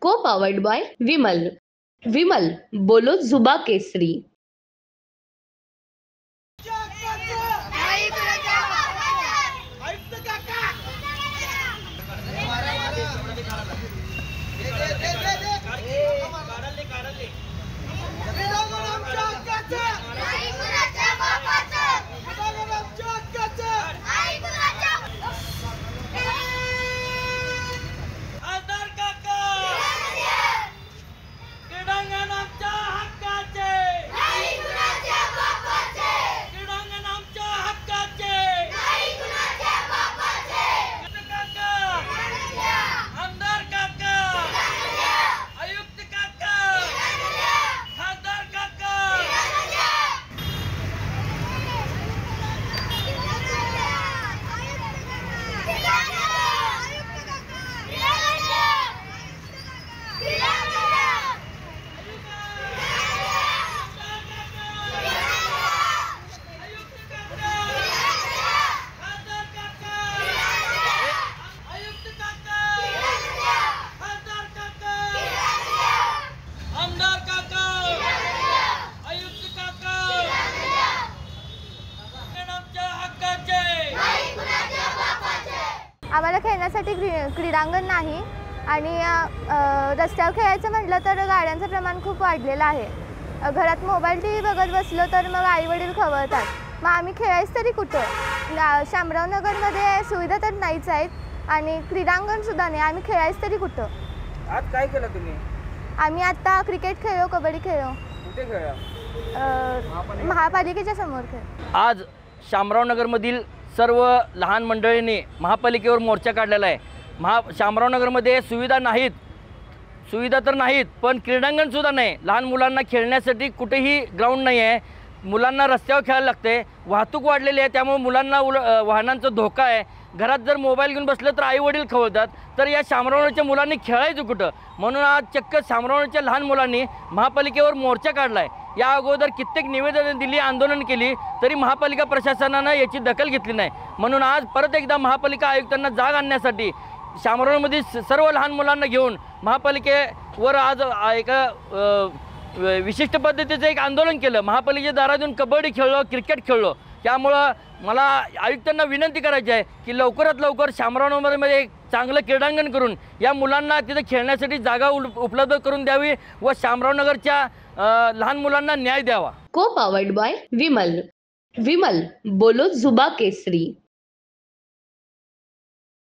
को powered by Vimal. Vimal बोलो जुबा केसरी. आम्हाला खेळण्यासाठी क्रीडांगण नाही आणि रस्त्यावर खेळायचं म्हटलं तर गाड्यांचं प्रमाण खूप वाढलेलं आहे. घरात मोबाईल टी व्ही बघत बसलो तर मग आईवडील खवळतात. मग आम्ही खेळायचं तरी कुठं? शामरावनगरमध्ये सुविधा तर नाहीच आहेत आणि क्रीडांगणसुद्धा नाही. आम्ही खेळायचं तरी कुठं? आज काय केलं तुम्ही? आम्ही आत्ता क्रिकेट खेळलो, कबड्डी खेळलो. कुठे खेळला? महापालिकेच्या समोर खेळ. आज शामरावनगरमधील सर्व लहान मंडळींनी महापालिकेवर मोर्चा काढलेला आहे. शामरावनगरमध्ये सुविधा तर नाहीत पण क्रीडांगणसुद्धा नाही. लहान मुलांना खेळण्यासाठी कुठेही ग्राउंड नाही आहे. मुलांना रस्त्यावर खेळायला लागते. वाहतूक वाढलेली आहे त्यामुळे मुलांना वाहनांचा धोका आहे. घरात जर मोबाईल घेऊन बसलं तर आईवडील खवळतात. तर या शामरावनगरच्या मुलांनी खेळायचं कुठं? म्हणून आज चक्क शामरावनगरच्या लहान मुलांनी महापालिकेवर मोर्चा काढला आहे. या अगोदर कित्येक निवेदनं दिली, आंदोलन केली तरी महापालिका प्रशासनानं याची दखल घेतली नाही. म्हणून आज परत एकदा महापालिका आयुक्तांना जाग आणण्यासाठी शामरावनगरमधील सर्व लहान मुलांना घेऊन महापालिकेवर आज एका विशिष्ट पद्धतीचं एक आंदोलन केलं. महापालिकेच्या दारातून कबड्डी खेळलो, क्रिकेट खेळलो. त्यामुळं मला आयुक्तांना विनंती करायची आहे की लवकरात लवकर शामरावनगरमध्ये एक चांगलं क्रीडांगण करून या मुलांना तिथे खेळण्यासाठी जागा उपलब्ध करून द्यावी व शामरावनगरच्या लहान मुलांना न्याय द्यावा. को पावर्ड बाय विमल. विमल बोलो जुबा केसरी.